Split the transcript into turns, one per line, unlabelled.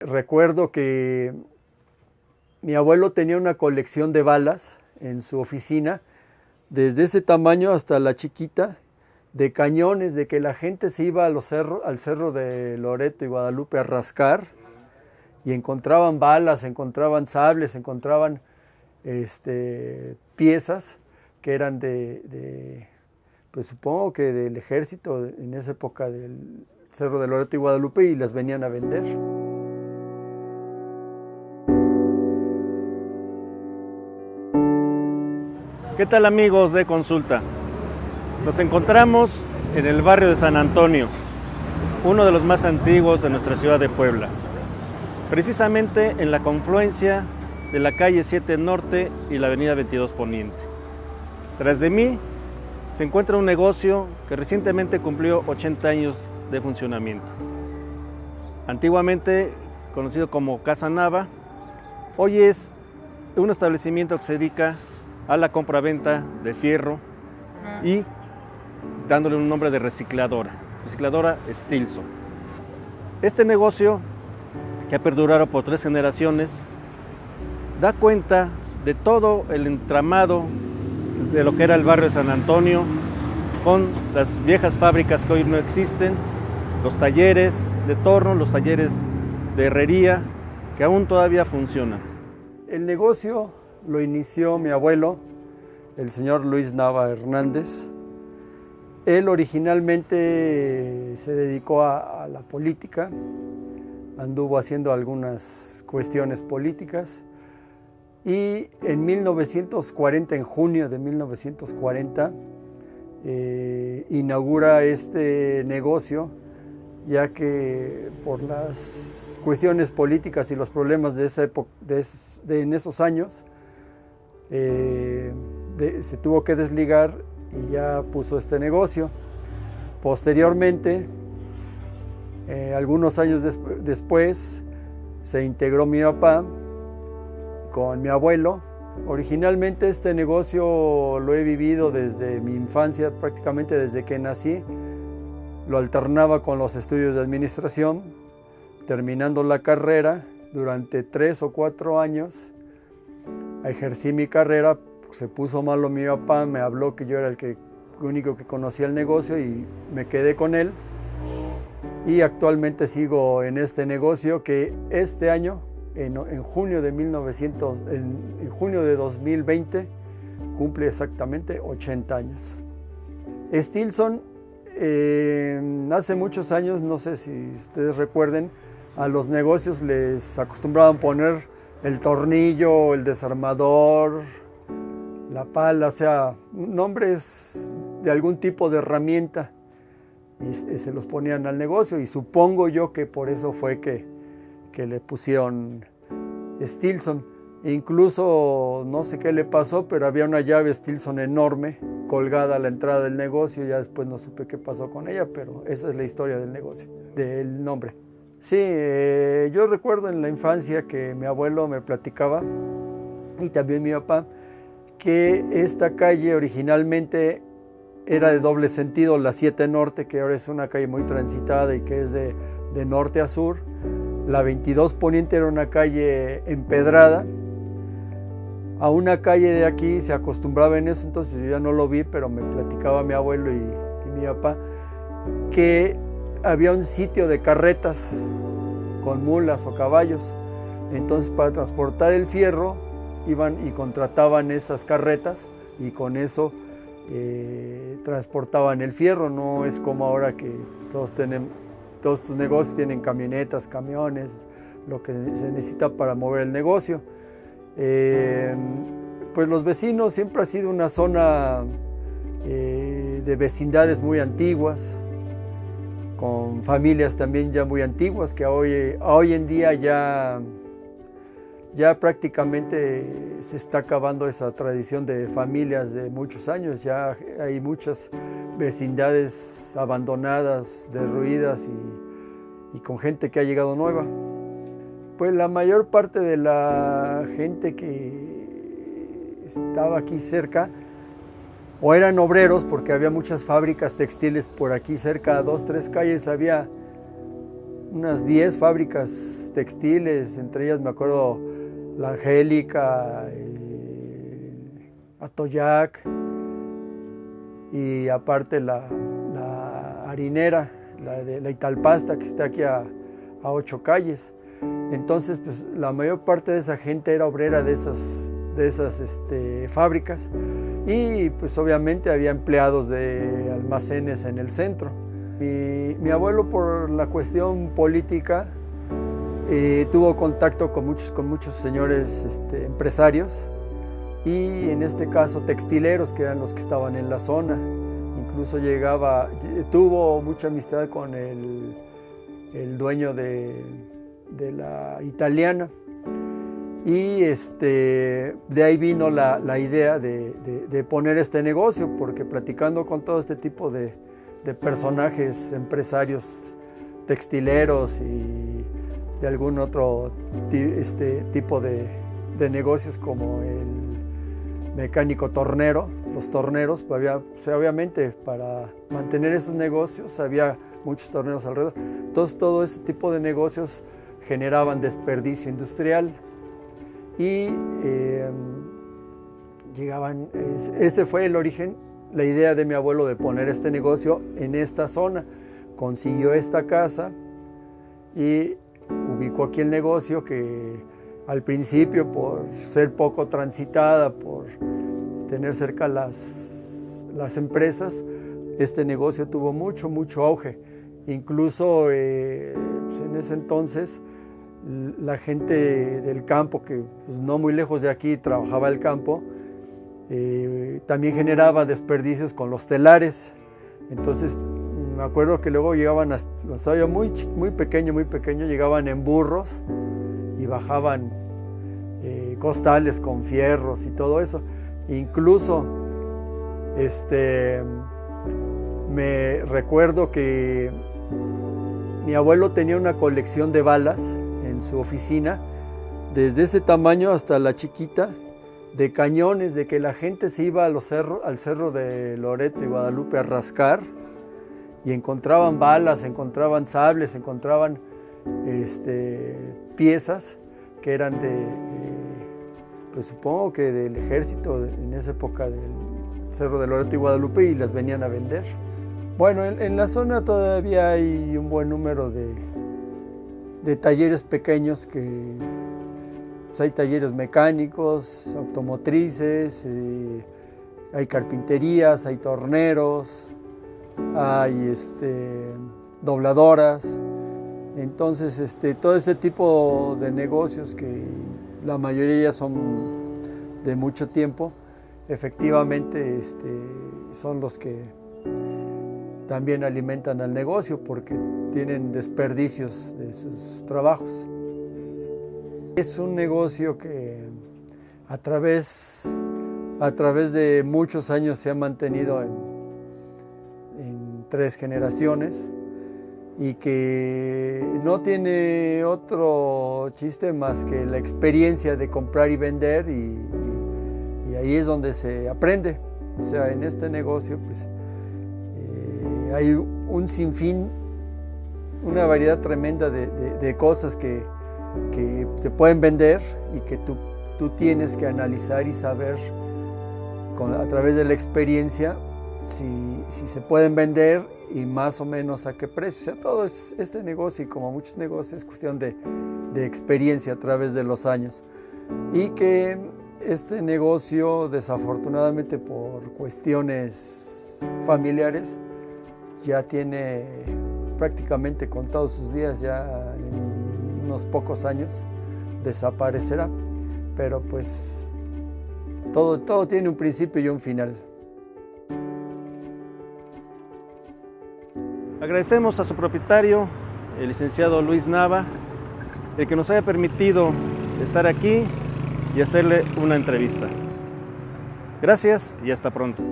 Recuerdo que mi abuelo tenía una colección de balas en su oficina, desde ese tamaño hasta la chiquita, de cañones, de que la gente se iba al cerro de Loreto y Guadalupe a rascar y encontraban balas, encontraban sables, encontraban piezas que eran pues supongo que del ejército en esa época del cerro de Loreto y Guadalupe, y las venían a vender.
¿Qué tal, amigos de Consulta? Nos encontramos en el barrio de San Antonio, uno de los más antiguos de nuestra ciudad de Puebla, precisamente en la confluencia de la calle 7 Norte y la avenida 22 Poniente. Tras de mí se encuentra un negocio que recientemente cumplió 80 años de funcionamiento. Antiguamente conocido como Casa Nava, hoy es un establecimiento que se dedica a la compra-venta de fierro y dándole un nombre de recicladora Stilson. Este negocio, que ha perdurado por 3 generaciones, da cuenta de todo el entramado de lo que era el barrio de San Antonio, con las viejas fábricas que hoy no existen, los talleres de torno, los talleres de herrería, que aún todavía funcionan.
El negocio lo inició mi abuelo, el señor Luis Nava Hernández. Él originalmente se dedicó a la política, anduvo haciendo algunas cuestiones políticas, y en 1940, en junio de 1940, inaugura este negocio, ya que por las cuestiones políticas y los problemas de esa época, en esos años, se tuvo que desligar y ya puso este negocio. Posteriormente, algunos años después, se integró mi papá con mi abuelo. Originalmente este negocio lo he vivido desde mi infancia, prácticamente desde que nací. Lo alternaba con los estudios de administración, terminando la carrera durante 3 o 4 años. Ejercí mi carrera, se puso malo mi papá, me habló que yo era el único que conocía el negocio y me quedé con él. Y actualmente sigo en este negocio que este año, en junio de 2020, cumple exactamente 80 años. Stilson, hace muchos años, no sé si ustedes recuerden, a los negocios les acostumbraban poner el tornillo, el desarmador, la pala, o sea, nombres de algún tipo de herramienta, y se los ponían al negocio, y supongo yo que por eso fue que le pusieron Stilson. Incluso no sé qué le pasó, pero había una llave Stilson enorme colgada a la entrada del negocio. Ya después no supe qué pasó con ella, pero esa es la historia del negocio, del nombre. Sí, yo recuerdo en la infancia que mi abuelo me platicaba, y también mi papá, que esta calle originalmente era de doble sentido, la 7 Norte, que ahora es una calle muy transitada y que es de norte a sur. La 22 Poniente era una calle empedrada. A una calle de aquí se acostumbraba en eso, entonces yo ya no lo vi, pero me platicaba mi abuelo y mi papá que había un sitio de carretas con mulas o caballos. Entonces, para transportar el fierro iban y contrataban esas carretas, y con eso transportaban el fierro. No es como ahora que todos estos negocios tienen camionetas, camiones, lo que se necesita para mover el negocio. Pues los vecinos, siempre ha sido una zona de vecindades muy antiguas, con familias también ya muy antiguas, que hoy en día ya prácticamente se está acabando esa tradición de familias de muchos años. Ya hay muchas vecindades abandonadas, derruidas y con gente que ha llegado nueva. Pues la mayor parte de la gente que estaba aquí cerca o eran obreros, porque había muchas fábricas textiles por aquí cerca, a 2 o 3 calles había unas 10 fábricas fábricas textiles, entre ellas me acuerdo la Angélica, Atoyac, y aparte la harinera, la Italpasta, que está aquí a 8 calles. Entonces, pues la mayor parte de esa gente era obrera de esas fábricas, y pues obviamente había empleados de almacenes en el centro. Mi abuelo, por la cuestión política, tuvo contacto con muchos señores empresarios, y en este caso textileros, que eran los que estaban en la zona. Incluso tuvo mucha amistad con el dueño de la Italiana, y de ahí vino la idea de poner este negocio, porque platicando con todo este tipo de personajes empresarios textileros y de algún otro tipo de negocios, como el mecánico tornero, los torneros, pues obviamente para mantener esos negocios había muchos torneros alrededor. Entonces todo ese tipo de negocios generaban desperdicio industrial, y ese fue el origen, la idea de mi abuelo de poner este negocio en esta zona. Consiguió esta casa y ubicó aquí el negocio, que al principio, por ser poco transitada, por tener cerca las empresas, este negocio tuvo mucho auge. Incluso pues en ese entonces la gente del campo, que pues no muy lejos de aquí trabajaba el campo, también generaba desperdicios con los telares. Entonces me acuerdo que luego llegaban, estaba yo muy pequeño, llegaban en burros y bajaban costales con fierros y todo eso. Incluso me recuerdo que mi abuelo tenía una colección de balas en su oficina, desde ese tamaño hasta la chiquita, de cañones, de que la gente se iba al cerro de Loreto y Guadalupe a rascar, y encontraban balas, encontraban sables, encontraban piezas que eran pues supongo que del ejército en esa época, del cerro de Loreto y Guadalupe, y las venían a vender. Bueno, en la zona todavía hay un buen número de talleres pequeños, pues hay talleres mecánicos, automotrices, hay carpinterías, hay torneros, hay dobladoras. Entonces, todo ese tipo de negocios, que la mayoría ya son de mucho tiempo, efectivamente son los que también alimentan al negocio, porque tienen desperdicios de sus trabajos. Es un negocio que a través de muchos años se ha mantenido en 3 generaciones, y que no tiene otro chiste más que la experiencia de comprar y vender, y ahí es donde se aprende. O sea, en este negocio pues hay un sinfín, una variedad tremenda de cosas que te pueden vender, y que tú tienes que analizar y saber a través de la experiencia si se pueden vender, y más o menos a qué precio. O sea, todo este negocio, y como muchos negocios, es cuestión de experiencia a través de los años. Y que este negocio, desafortunadamente por cuestiones familiares, ya tiene prácticamente contados sus días, ya en unos pocos años desaparecerá. Pero pues todo tiene un principio y un final.
Agradecemos a su propietario, el licenciado Luis Nava, el que nos haya permitido estar aquí y hacerle una entrevista. Gracias y hasta pronto.